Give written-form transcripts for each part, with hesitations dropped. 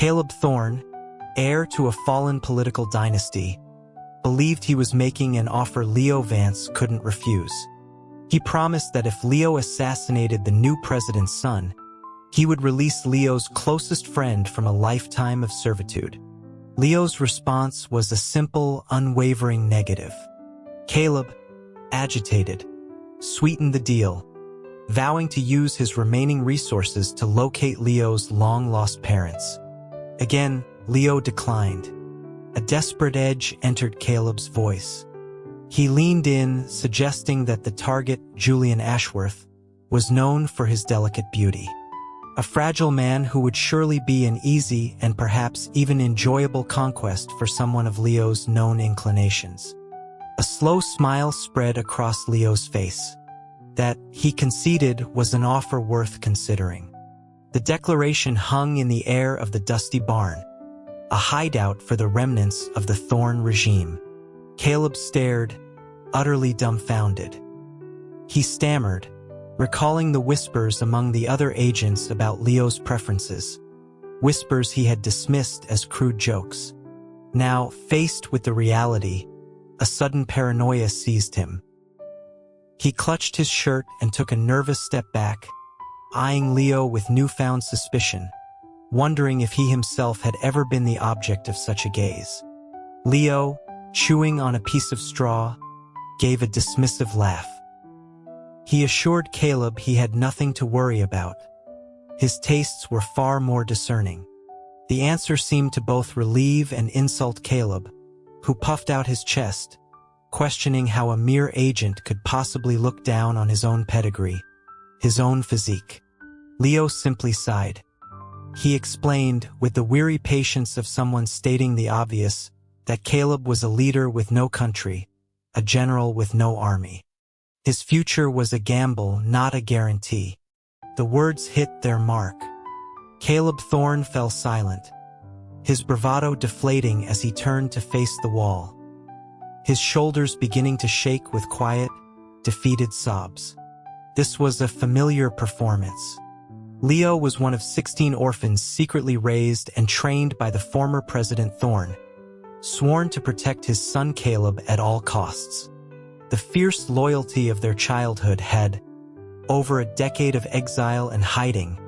Caleb Thorne, heir to a fallen political dynasty, believed he was making an offer Leo Vance couldn't refuse. He promised that if Leo assassinated the new president's son, he would release Leo's closest friend from a lifetime of servitude. Leo's response was a simple, unwavering negative. Caleb, agitated, sweetened the deal, vowing to use his remaining resources to locate Leo's long-lost parents. Again, Leo declined. A desperate edge entered Caleb's voice. He leaned in, suggesting that the target, Julian Ashworth, was known for his delicate beauty. A fragile man who would surely be an easy and perhaps even enjoyable conquest for someone of Leo's known inclinations. A slow smile spread across Leo's face. That, he conceded, was an offer worth considering. The declaration hung in the air of the dusty barn, a hideout for the remnants of the Thorne regime. Caleb stared, utterly dumbfounded. He stammered, recalling the whispers among the other agents about Leo's preferences, whispers he had dismissed as crude jokes. Now, faced with the reality, a sudden paranoia seized him. He clutched his shirt and took a nervous step back, eyeing Leo with newfound suspicion, wondering if he himself had ever been the object of such a gaze. Leo, chewing on a piece of straw, gave a dismissive laugh. He assured Caleb he had nothing to worry about. His tastes were far more discerning. The answer seemed to both relieve and insult Caleb, who puffed out his chest, questioning how a mere agent could possibly look down on his own pedigree, his own physique. Leo simply sighed. He explained, with the weary patience of someone stating the obvious, that Caleb was a leader with no country, a general with no army. His future was a gamble, not a guarantee. The words hit their mark. Caleb Thorne fell silent, his bravado deflating as he turned to face the wall, his shoulders beginning to shake with quiet, defeated sobs. This was a familiar performance. Leo was one of 16 orphans secretly raised and trained by the former President Thorne, sworn to protect his son Caleb at all costs. The fierce loyalty of their childhood had, over a decade of exile and hiding,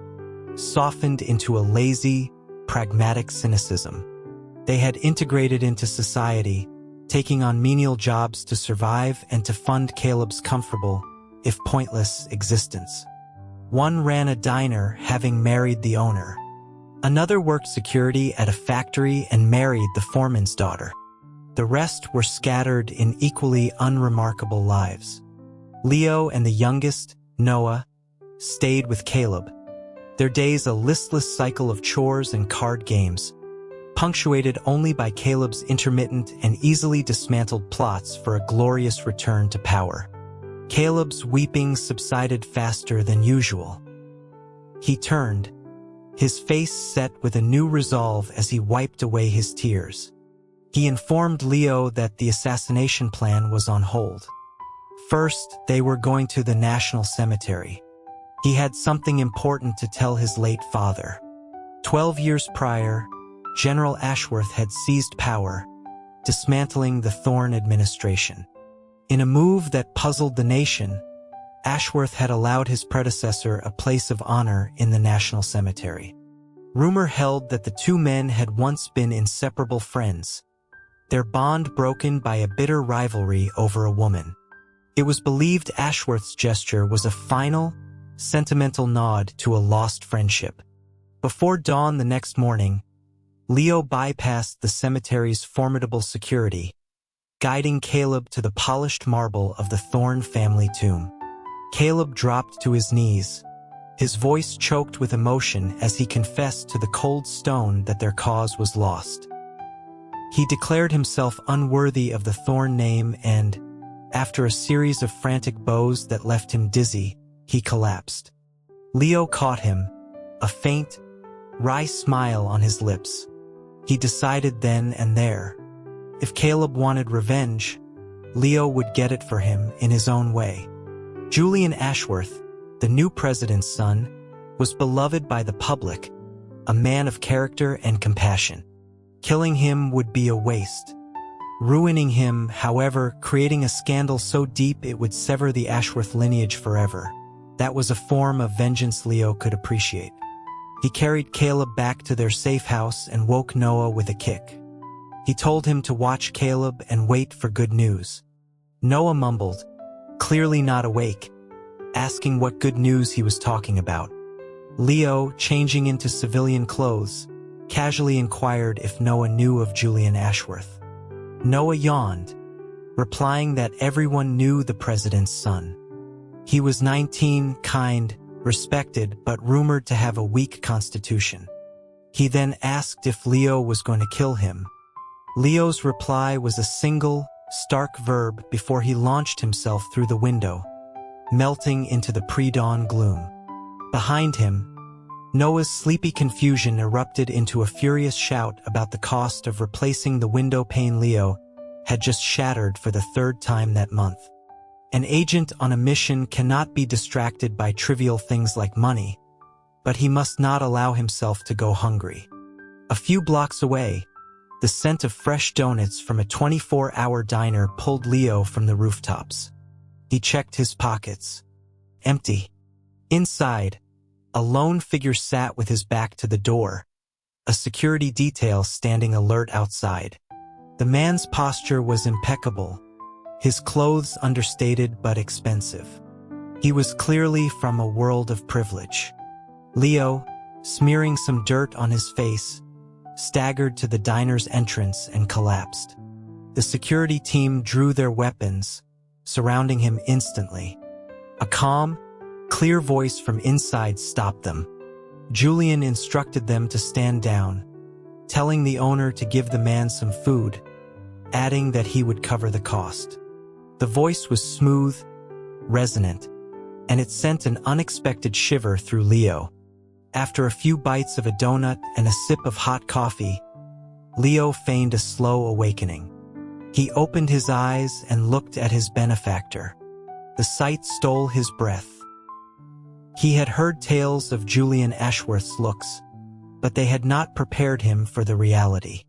softened into a lazy, pragmatic cynicism. They had integrated into society, taking on menial jobs to survive and to fund Caleb's comfortable, if pointless, existence. One ran a diner, having married the owner. Another worked security at a factory and married the foreman's daughter. The rest were scattered in equally unremarkable lives. Leo and the youngest, Noah, stayed with Caleb, their days a listless cycle of chores and card games, punctuated only by Caleb's intermittent and easily dismantled plots for a glorious return to power. Caleb's weeping subsided faster than usual. He turned, his face set with a new resolve as he wiped away his tears. He informed Leo that the assassination plan was on hold. First, they were going to the National Cemetery. He had something important to tell his late father. 12 years prior, General Ashworth had seized power, dismantling the Thorne administration. In a move that puzzled the nation, Ashworth had allowed his predecessor a place of honor in the National Cemetery. Rumor held that the two men had once been inseparable friends, their bond broken by a bitter rivalry over a woman. It was believed Ashworth's gesture was a final, sentimental nod to a lost friendship. Before dawn the next morning, Leo bypassed the cemetery's formidable security, guiding Caleb to the polished marble of the Thorne family tomb. Caleb dropped to his knees, his voice choked with emotion as he confessed to the cold stone that their cause was lost. He declared himself unworthy of the Thorne name and, after a series of frantic bows that left him dizzy, he collapsed. Leo caught him, a faint, wry smile on his lips. He decided then and there, if Caleb wanted revenge, Leo would get it for him in his own way. Julian Ashworth, the new president's son, was beloved by the public, a man of character and compassion. Killing him would be a waste. Ruining him, however, creating a scandal so deep it would sever the Ashworth lineage forever. That was a form of vengeance Leo could appreciate. He carried Caleb back to their safe house and woke Noah with a kick. He told him to watch Caleb and wait for good news. Noah mumbled, clearly not awake, asking what good news he was talking about. Leo, changing into civilian clothes, casually inquired if Noah knew of Julian Ashworth. Noah yawned, replying that everyone knew the president's son. He was 19, kind, respected, but rumored to have a weak constitution. He then asked if Leo was going to kill him. Leo's reply was a single, stark verb before he launched himself through the window, melting into the pre-dawn gloom. Behind him, Noah's sleepy confusion erupted into a furious shout about the cost of replacing the window pane Leo had just shattered for the third time that month. An agent on a mission cannot be distracted by trivial things like money, but he must not allow himself to go hungry. A few blocks away, the scent of fresh donuts from a 24-hour diner pulled Leo from the rooftops. He checked his pockets. Empty. Inside, a lone figure sat with his back to the door, a security detail standing alert outside. The man's posture was impeccable, his clothes understated but expensive. He was clearly from a world of privilege. Leo, smearing some dirt on his face, staggered to the diner's entrance and collapsed. The security team drew their weapons, surrounding him instantly. A calm, clear voice from inside stopped them. Julian instructed them to stand down, telling the owner to give the man some food, adding that he would cover the cost. The voice was smooth, resonant, and it sent an unexpected shiver through Leo. After a few bites of a donut and a sip of hot coffee, Leo feigned a slow awakening. He opened his eyes and looked at his benefactor. The sight stole his breath. He had heard tales of Julian Ashworth's looks, but they had not prepared him for the reality.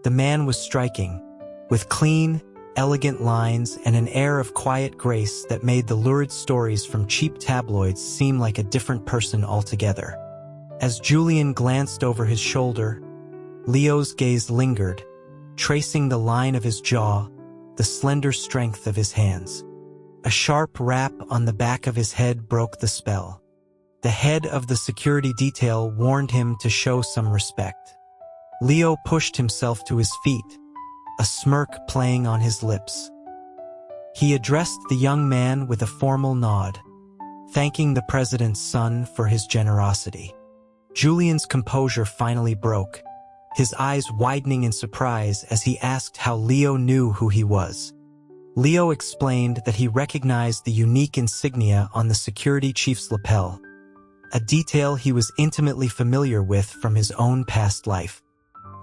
The man was striking, with clean, elegant lines and an air of quiet grace that made the lurid stories from cheap tabloids seem like a different person altogether. As Julian glanced over his shoulder, Leo's gaze lingered, tracing the line of his jaw, the slender strength of his hands. A sharp rap on the back of his head broke the spell. The head of the security detail warned him to show some respect. Leo pushed himself to his feet, a smirk playing on his lips. He addressed the young man with a formal nod, thanking the president's son for his generosity. Julian's composure finally broke, his eyes widening in surprise as he asked how Leo knew who he was. Leo explained that he recognized the unique insignia on the security chief's lapel, a detail he was intimately familiar with from his own past life.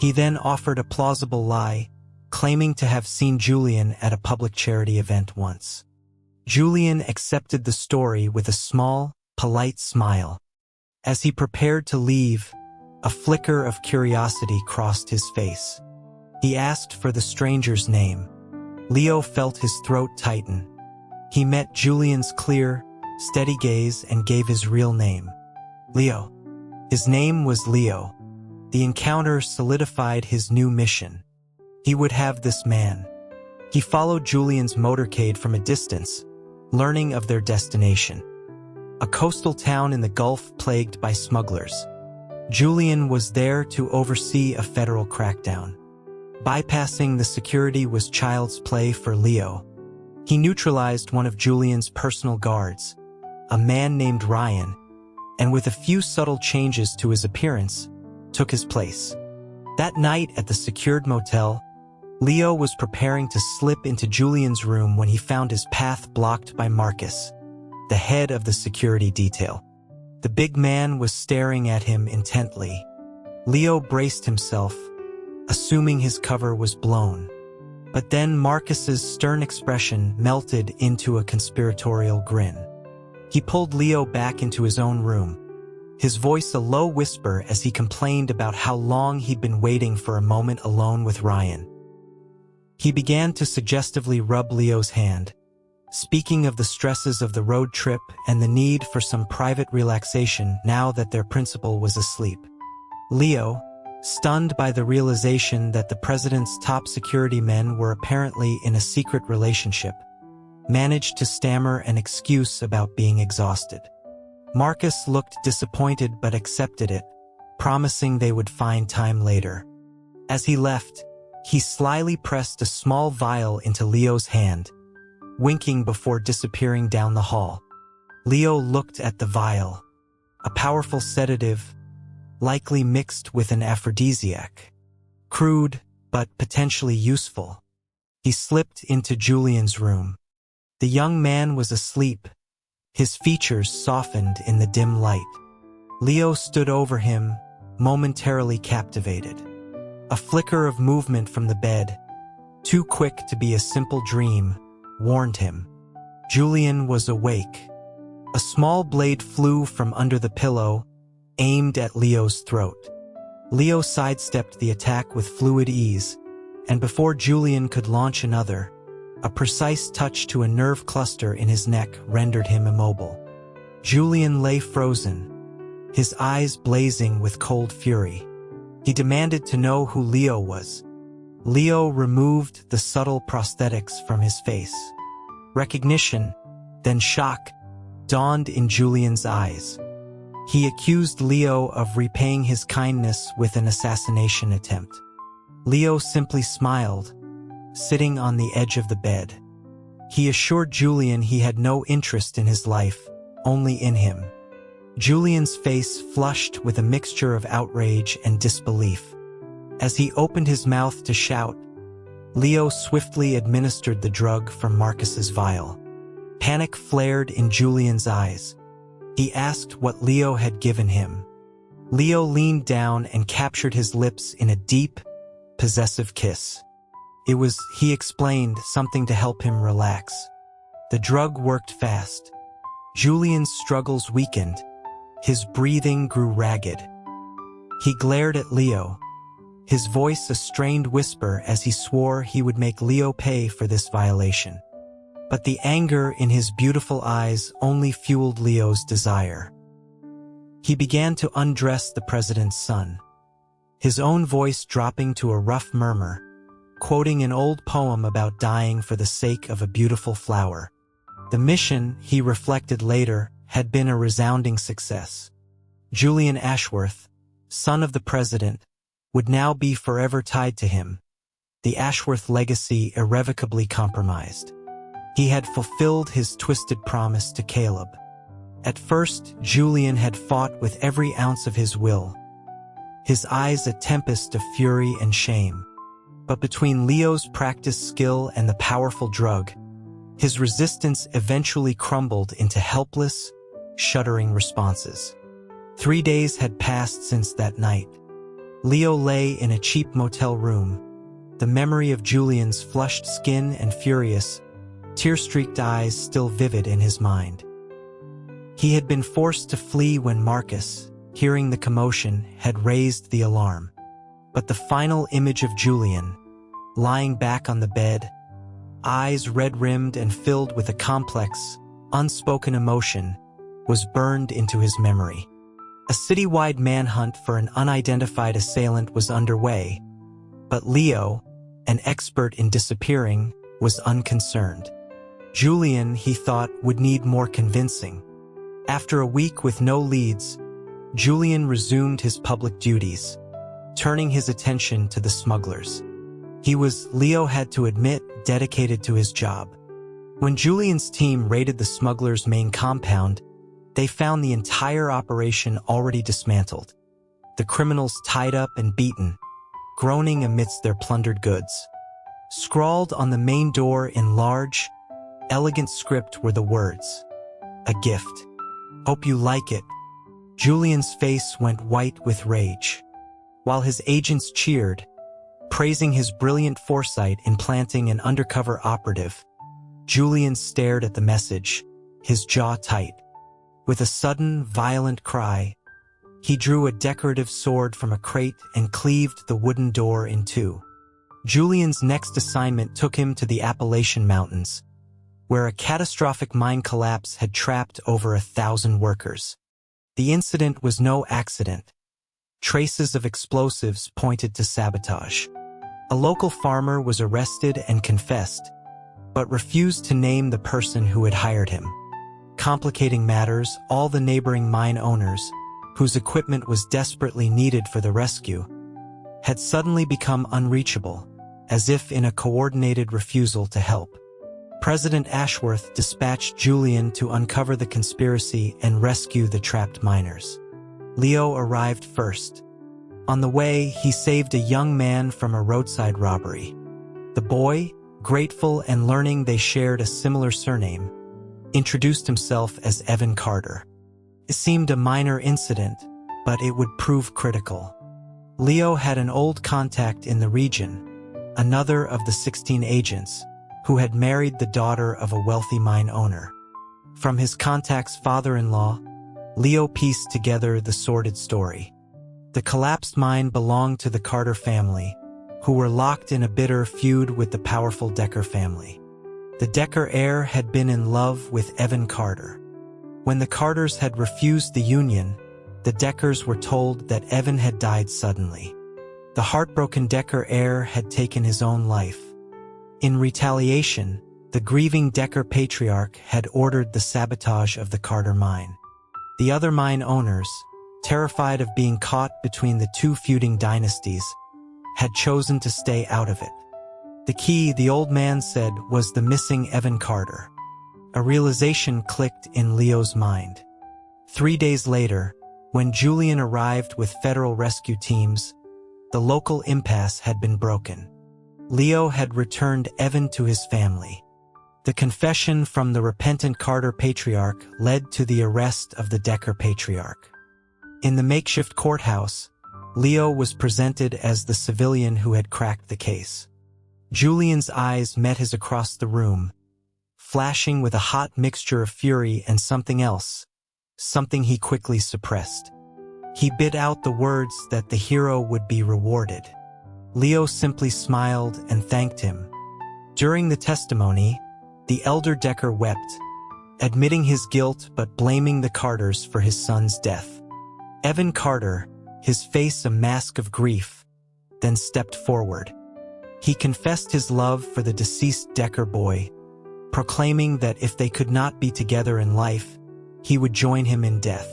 He then offered a plausible lie, claiming to have seen Julian at a public charity event once. Julian accepted the story with a small, polite smile. As he prepared to leave, a flicker of curiosity crossed his face. He asked for the stranger's name. Leo felt his throat tighten. He met Julian's clear, steady gaze and gave his real name. Leo. His name was Leo. The encounter solidified his new mission. He would have this man. He followed Julian's motorcade from a distance, learning of their destination. A coastal town in the Gulf plagued by smugglers. Julian was there to oversee a federal crackdown. Bypassing the security was child's play for Leo. He neutralized one of Julian's personal guards, a man named Ryan, and with a few subtle changes to his appearance, took his place. That night at the secured motel, Leo was preparing to slip into Julian's room when he found his path blocked by Marcus, the head of the security detail. The big man was staring at him intently. Leo braced himself, assuming his cover was blown. But then Marcus's stern expression melted into a conspiratorial grin. He pulled Leo back into his own room, his voice a low whisper as he complained about how long he'd been waiting for a moment alone with Ryan. He began to suggestively rub Leo's hand, speaking of the stresses of the road trip and the need for some private relaxation now that their principal was asleep. Leo, stunned by the realization that the president's top security men were apparently in a secret relationship, managed to stammer an excuse about being exhausted. Marcus looked disappointed but accepted it, promising they would find time later. As he left, he slyly pressed a small vial into Leo's hand, winking before disappearing down the hall. Leo looked at the vial, a powerful sedative, likely mixed with an aphrodisiac. Crude, but potentially useful. He slipped into Julian's room. The young man was asleep, his features softened in the dim light. Leo stood over him, momentarily captivated. A flicker of movement from the bed, too quick to be a simple dream, warned him. Julian was awake. A small blade flew from under the pillow, aimed at Leo's throat. Leo sidestepped the attack with fluid ease, and before Julian could launch another, a precise touch to a nerve cluster in his neck rendered him immobile. Julian lay frozen, his eyes blazing with cold fury. He demanded to know who Leo was. Leo removed the subtle prosthetics from his face. Recognition, then shock, dawned in Julian's eyes. He accused Leo of repaying his kindness with an assassination attempt. Leo simply smiled, sitting on the edge of the bed. He assured Julian he had no interest in his life, only in him. Julian's face flushed with a mixture of outrage and disbelief. As he opened his mouth to shout, Leo swiftly administered the drug from Marcus's vial. Panic flared in Julian's eyes. He asked what Leo had given him. Leo leaned down and captured his lips in a deep, possessive kiss. It was, he explained, something to help him relax. The drug worked fast. Julian's struggles weakened. His breathing grew ragged. He glared at Leo, his voice a strained whisper as he swore he would make Leo pay for this violation. But the anger in his beautiful eyes only fueled Leo's desire. He began to undress the president's son, his own voice dropping to a rough murmur, quoting an old poem about dying for the sake of a beautiful flower. The mission, he reflected later, had been a resounding success. Julian Ashworth, son of the president, would now be forever tied to him, the Ashworth legacy irrevocably compromised. He had fulfilled his twisted promise to Caleb. At first, Julian had fought with every ounce of his will, his eyes a tempest of fury and shame. But between Leo's practiced skill and the powerful drug, his resistance eventually crumbled into helpless, shuddering responses. 3 days had passed since that night. Leo lay in a cheap motel room, the memory of Julian's flushed skin and furious, tear-streaked eyes still vivid in his mind. He had been forced to flee when Marcus, hearing the commotion, had raised the alarm. But the final image of Julian, lying back on the bed, eyes red-rimmed and filled with a complex, unspoken emotion, was burned into his memory. A citywide manhunt for an unidentified assailant was underway, but Leo, an expert in disappearing, was unconcerned. Julian, he thought, would need more convincing. After a week with no leads, Julian resumed his public duties, turning his attention to the smugglers. He was, Leo had to admit, dedicated to his job. When Julian's team raided the smugglers' main compound, they found the entire operation already dismantled, the criminals tied up and beaten, groaning amidst their plundered goods. Scrawled on the main door in large, elegant script were the words, "A gift. Hope you like it." Julian's face went white with rage. While his agents cheered, praising his brilliant foresight in planting an undercover operative, Julian stared at the message, his jaw tight. With a sudden, violent cry, He drew a decorative sword from a crate and cleaved the wooden door in two. Julian's next assignment took him to the Appalachian Mountains, where a catastrophic mine collapse had trapped over 1,000 workers. The incident was no accident. Traces of explosives pointed to sabotage. A local farmer was arrested and confessed, but refused to name the person who had hired him. Complicating matters, all the neighboring mine owners, whose equipment was desperately needed for the rescue, had suddenly become unreachable, as if in a coordinated refusal to help. President Ashworth dispatched Julian to uncover the conspiracy and rescue the trapped miners. Leo arrived first. On the way, he saved a young man from a roadside robbery. The boy, grateful and learning they shared a similar surname, introduced himself as Evan Carter. It seemed a minor incident, but it would prove critical. Leo had an old contact in the region, another of the 16 agents, who had married the daughter of a wealthy mine owner. From his contact's father-in-law, Leo pieced together the sordid story. The collapsed mine belonged to the Carter family, who were locked in a bitter feud with the powerful Decker family. The Decker heir had been in love with Evan Carter. When the Carters had refused the union, the Deckers were told that Evan had died suddenly. The heartbroken Decker heir had taken his own life. In retaliation, the grieving Decker patriarch had ordered the sabotage of the Carter mine. The other mine owners, terrified of being caught between the two feuding dynasties, had chosen to stay out of it. The key, the old man said, was the missing Evan Carter. A realization clicked in Leo's mind. 3 days later, when Julian arrived with federal rescue teams, the local impasse had been broken. Leo had returned Evan to his family. The confession from the repentant Carter patriarch led to the arrest of the Decker patriarch. In the makeshift courthouse, Leo was presented as the civilian who had cracked the case. Julian's eyes met his across the room, flashing with a hot mixture of fury and something else, something he quickly suppressed. He bit out the words that the hero would be rewarded. Leo simply smiled and thanked him. During the testimony, the elder Decker wept, admitting his guilt but blaming the Carters for his son's death. Evan Carter, his face a mask of grief, then stepped forward. He confessed his love for the deceased Decker boy, proclaiming that if they could not be together in life, he would join him in death.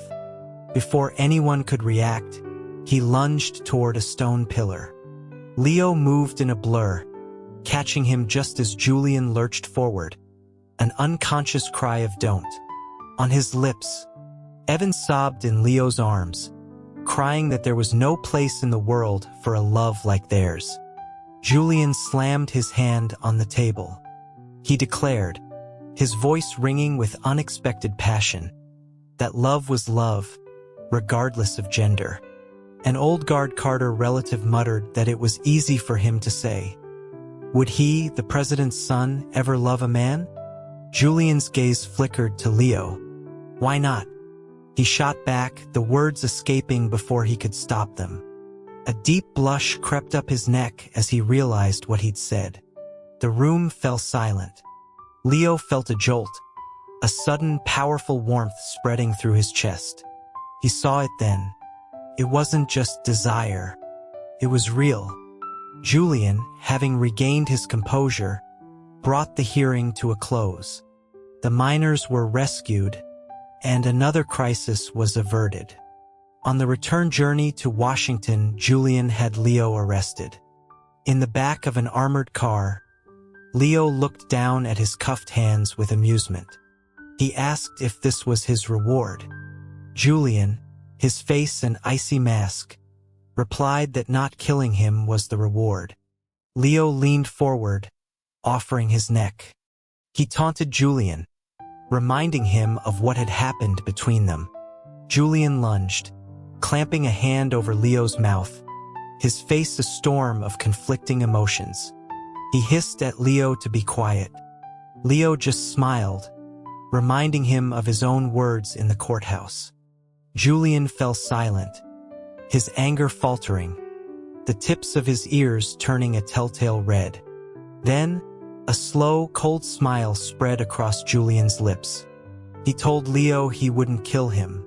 Before anyone could react, he lunged toward a stone pillar. Leo moved in a blur, catching him just as Julian lurched forward, an unconscious cry of "don't" on his lips. Evan sobbed in Leo's arms, crying that there was no place in the world for a love like theirs. Julian slammed his hand on the table. He declared, his voice ringing with unexpected passion, that love was love, regardless of gender. An old guard Carter relative muttered that it was easy for him to say. Would he, the president's son, ever love a man? Julian's gaze flickered to Leo. Why not? He shot back, the words escaping before he could stop them. A deep blush crept up his neck as he realized what he'd said. The room fell silent. Leo felt a jolt, a sudden, powerful warmth spreading through his chest. He saw it then. It wasn't just desire. It was real. Julian, having regained his composure, brought the hearing to a close. The miners were rescued, and another crisis was averted. On the return journey to Washington, Julian had Leo arrested. In the back of an armored car, Leo looked down at his cuffed hands with amusement. He asked if this was his reward. Julian, his face an icy mask, replied that not killing him was the reward. Leo leaned forward, offering his neck. He taunted Julian, reminding him of what had happened between them. Julian lunged, clamping a hand over Leo's mouth, his face a storm of conflicting emotions. He hissed at Leo to be quiet. Leo just smiled, reminding him of his own words in the courthouse. Julian fell silent, his anger faltering, the tips of his ears turning a telltale red. Then, a slow, cold smile spread across Julian's lips. He told Leo he wouldn't kill him.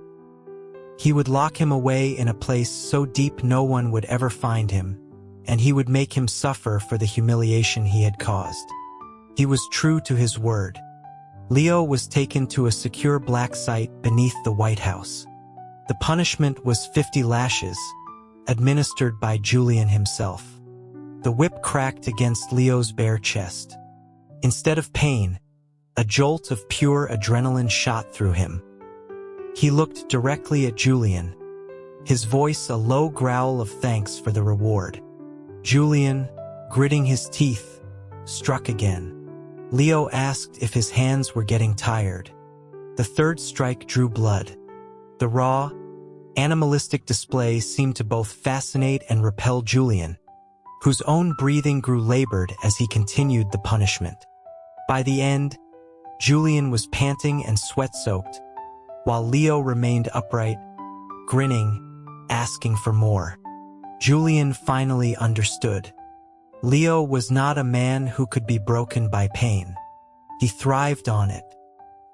He would lock him away in a place so deep no one would ever find him, and he would make him suffer for the humiliation he had caused. He was true to his word. Leo was taken to a secure black site beneath the White House. The punishment was 50 lashes, administered by Julian himself. The whip cracked against Leo's bare chest. Instead of pain, a jolt of pure adrenaline shot through him. He looked directly at Julian, his voice a low growl of thanks for the reward. Julian, gritting his teeth, struck again. Leo asked if his hands were getting tired. The third strike drew blood. The raw, animalistic display seemed to both fascinate and repel Julian, whose own breathing grew labored as he continued the punishment. By the end, Julian was panting and sweat-soaked, while Leo remained upright, grinning, asking for more. Julian finally understood. Leo was not a man who could be broken by pain. He thrived on it.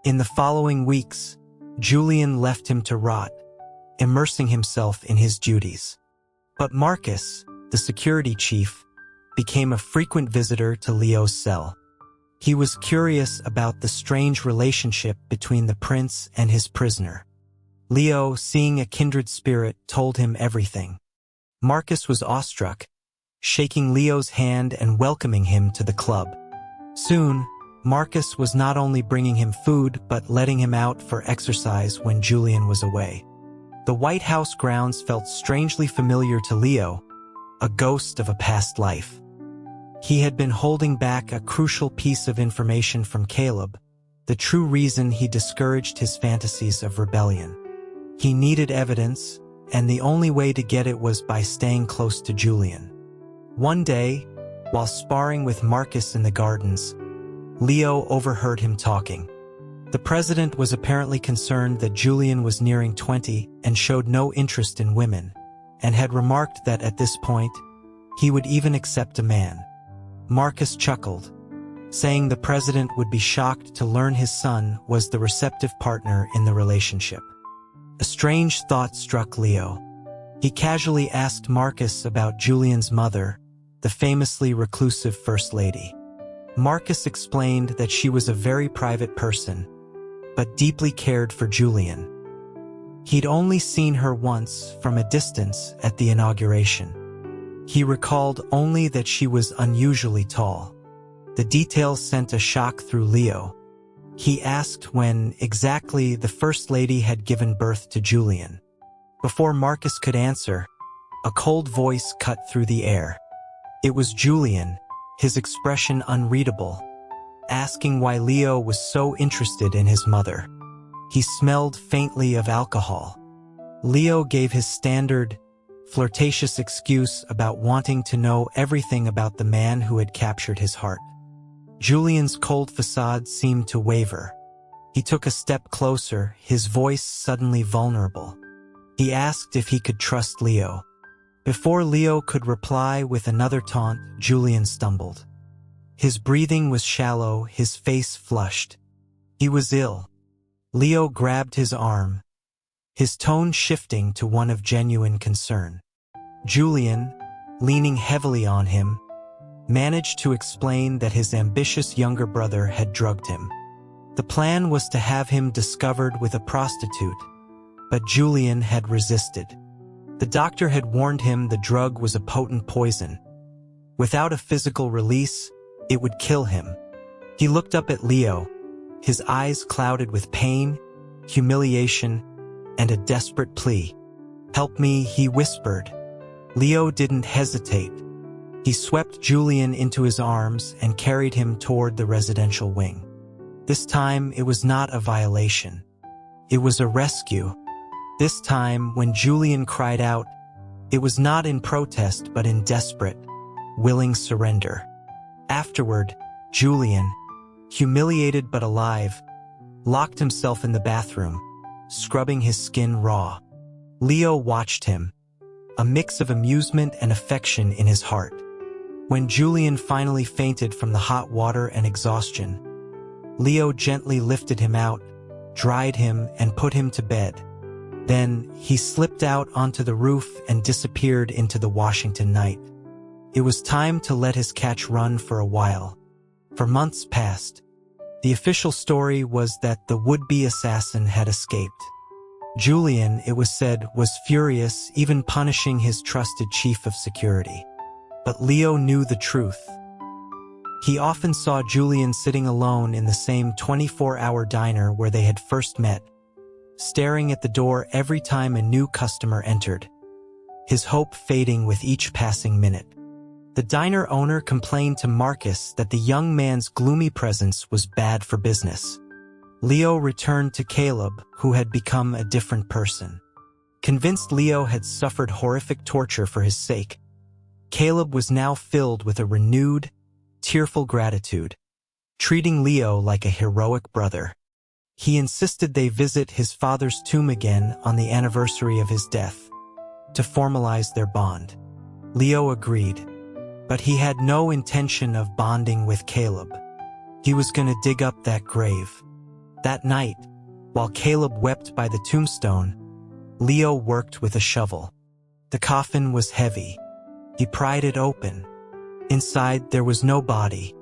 In the following weeks, Julian left him to rot, immersing himself in his duties. But Marcus, the security chief, became a frequent visitor to Leo's cell. He was curious about the strange relationship between the prince and his prisoner. Leo, seeing a kindred spirit, told him everything. Marcus was awestruck, shaking Leo's hand and welcoming him to the club. Soon, Marcus was not only bringing him food but letting him out for exercise when Julian was away. The White House grounds felt strangely familiar to Leo, a ghost of a past life. He had been holding back a crucial piece of information from Caleb, the true reason he discouraged his fantasies of rebellion. He needed evidence, and the only way to get it was by staying close to Julian. One day, while sparring with Marcus in the gardens, Leo overheard him talking. The president was apparently concerned that Julian was nearing 20 and showed no interest in women, and had remarked that at this point, he would even accept a man. Marcus chuckled, saying the president would be shocked to learn his son was the receptive partner in the relationship. A strange thought struck Leo. He casually asked Marcus about Julian's mother, the famously reclusive First Lady. Marcus explained that she was a very private person, but deeply cared for Julian. He'd only seen her once from a distance at the inauguration. He recalled only that she was unusually tall. The details sent a shock through Leo. He asked when exactly the First Lady had given birth to Julian. Before Marcus could answer, a cold voice cut through the air. It was Julian, his expression unreadable, asking why Leo was so interested in his mother. He smelled faintly of alcohol. Leo gave his standard, flirtatious excuse about wanting to know everything about the man who had captured his heart. Julian's cold facade seemed to waver. He took a step closer, his voice suddenly vulnerable. He asked if he could trust Leo. Before Leo could reply with another taunt, Julian stumbled. His breathing was shallow, his face flushed. He was ill. Leo grabbed his arm, his tone shifting to one of genuine concern. Julian, leaning heavily on him, managed to explain that his ambitious younger brother had drugged him. The plan was to have him discovered with a prostitute, but Julian had resisted. The doctor had warned him the drug was a potent poison. Without a physical release, it would kill him. He looked up at Leo, his eyes clouded with pain, humiliation, and a desperate plea. "Help me," he whispered. Leo didn't hesitate. He swept Julian into his arms and carried him toward the residential wing. This time, it was not a violation. It was a rescue. This time, when Julian cried out, it was not in protest but in desperate, willing surrender. Afterward, Julian, humiliated but alive, locked himself in the bathroom, scrubbing his skin raw. Leo watched him, a mix of amusement and affection in his heart. When Julian finally fainted from the hot water and exhaustion, Leo gently lifted him out, dried him, and put him to bed. Then he slipped out onto the roof and disappeared into the Washington night. It was time to let his catch run for a while. For months passed. The official story was that the would-be assassin had escaped. Julian, it was said, was furious, even punishing his trusted chief of security. But Leo knew the truth. He often saw Julian sitting alone in the same 24-hour diner where they had first met, staring at the door every time a new customer entered, his hope fading with each passing minute. The diner owner complained to Marcus that the young man's gloomy presence was bad for business. Leo returned to Caleb, who had become a different person. Convinced Leo had suffered horrific torture for his sake, Caleb was now filled with a renewed, tearful gratitude, treating Leo like a heroic brother. He insisted they visit his father's tomb again on the anniversary of his death, to formalize their bond. Leo agreed, but he had no intention of bonding with Caleb. He was going to dig up that grave. That night, while Caleb wept by the tombstone, Leo worked with a shovel. The coffin was heavy. He pried it open. Inside, there was no body.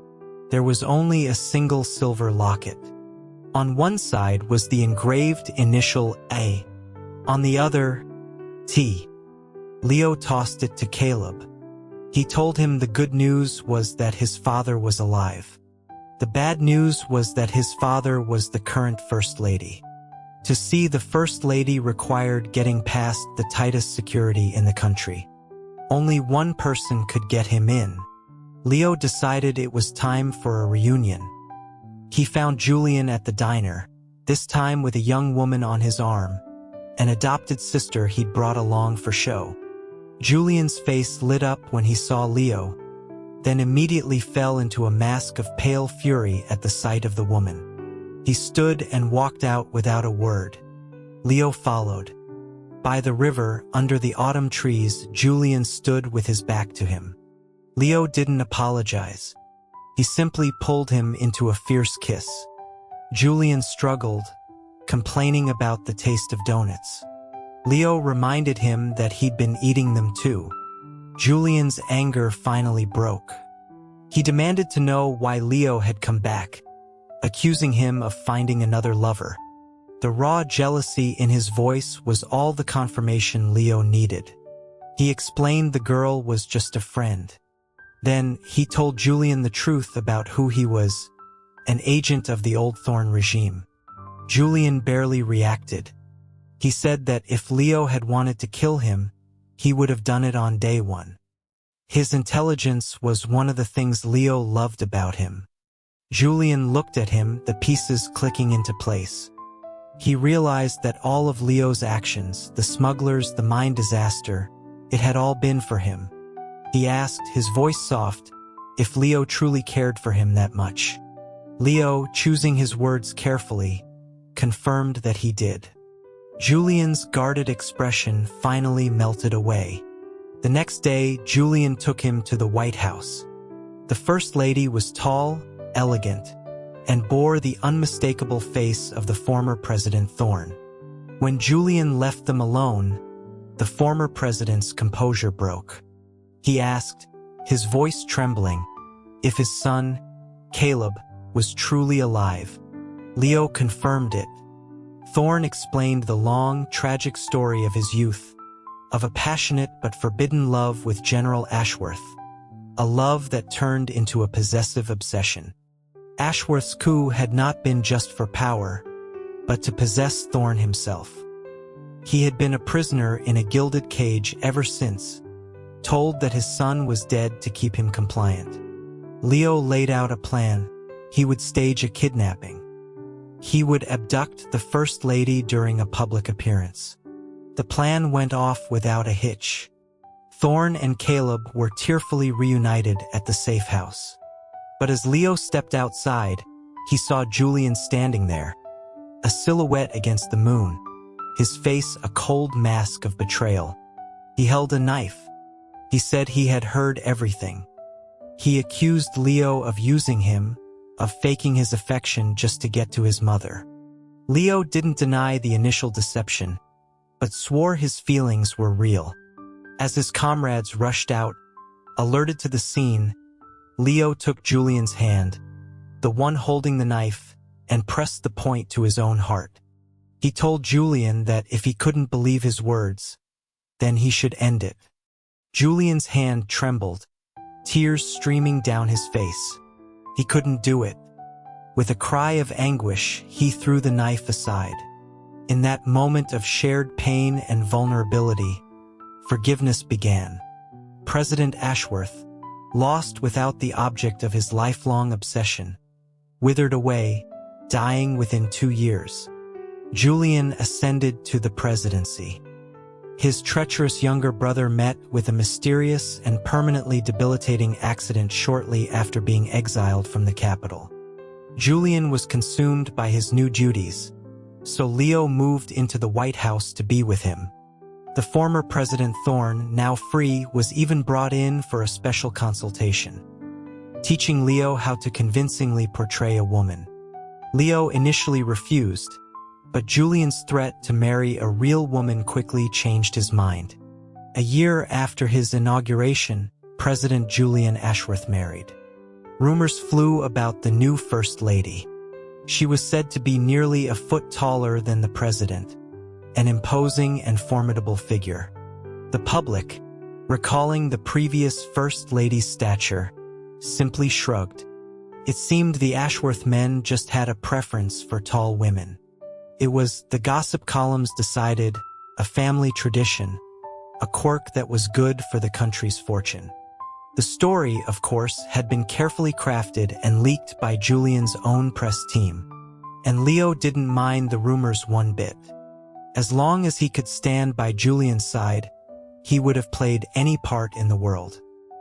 There was only a single silver locket. On one side was the engraved initial A. On the other, T. Leo tossed it to Caleb. He told him the good news was that his father was alive. The bad news was that his father was the current First Lady. To see the First Lady required getting past the tightest security in the country. Only one person could get him in. Leo decided it was time for a reunion. He found Julian at the diner, this time with a young woman on his arm, an adopted sister he'd brought along for show. Julian's face lit up when he saw Leo, then immediately fell into a mask of pale fury at the sight of the woman. He stood and walked out without a word. Leo followed. By the river, under the autumn trees, Julian stood with his back to him. Leo didn't apologize. He simply pulled him into a fierce kiss. Julian struggled, complaining about the taste of donuts. Leo reminded him that he'd been eating them too. Julian's anger finally broke. He demanded to know why Leo had come back, accusing him of finding another lover. The raw jealousy in his voice was all the confirmation Leo needed. He explained the girl was just a friend. Then he told Julian the truth about who he was, an agent of the Old Thorn regime. Julian barely reacted. He said that if Leo had wanted to kill him, he would have done it on day one. His intelligence was one of the things Leo loved about him. Julian looked at him, the pieces clicking into place. He realized that all of Leo's actions, the smugglers, the mine disaster, it had all been for him. He asked, his voice soft, if Leo truly cared for him that much. Leo, choosing his words carefully, confirmed that he did. Julian's guarded expression finally melted away. The next day, Julian took him to the White House. The First Lady was tall, elegant, and bore the unmistakable face of the former President Thorne. When Julian left them alone, the former president's composure broke. He asked, his voice trembling, if his son, Caleb, was truly alive. Leo confirmed it. Thorne explained the long, tragic story of his youth, of a passionate but forbidden love with General Ashworth, a love that turned into a possessive obsession. Ashworth's coup had not been just for power, but to possess Thorne himself. He had been a prisoner in a gilded cage ever since, told that his son was dead to keep him compliant. Leo laid out a plan. He would stage a kidnapping. He would abduct the First Lady during a public appearance. The plan went off without a hitch. Thorne and Caleb were tearfully reunited at the safe house. But as Leo stepped outside, he saw Julian standing there, a silhouette against the moon. his face a cold mask of betrayal. He held a knife. He said he had heard everything. He accused Leo of using him, of faking his affection just to get to his mother. Leo didn't deny the initial deception, but swore his feelings were real. As his comrades rushed out, alerted to the scene, Leo took Julian's hand, the one holding the knife, and pressed the point to his own heart. He told Julian that if he couldn't believe his words, then he should end it. Julian's hand trembled, tears streaming down his face. He couldn't do it. With a cry of anguish, he threw the knife aside. In that moment of shared pain and vulnerability, forgiveness began. President Ashworth, lost without the object of his lifelong obsession, withered away, dying within 2 years. Julian ascended to the presidency. His treacherous younger brother met with a mysterious and permanently debilitating accident shortly after being exiled from the capital. Julian was consumed by his new duties, so Leo moved into the White House to be with him. The former President Thorne, now free, was even brought in for a special consultation, teaching Leo how to convincingly portray a woman. Leo initially refused, but Julian's threat to marry a real woman quickly changed his mind. A year after his inauguration, President Julian Ashworth married. Rumors flew about the new First Lady. She was said to be nearly a foot taller than the president, an imposing and formidable figure. The public, recalling the previous First Lady's stature, simply shrugged. It seemed the Ashworth men just had a preference for tall women. It was, the gossip columns decided, a family tradition, a quirk that was good for the country's fortune. The story, of course, had been carefully crafted and leaked by Julian's own press team, and Leo didn't mind the rumors one bit. As long as he could stand by Julian's side, he would have played any part in the world.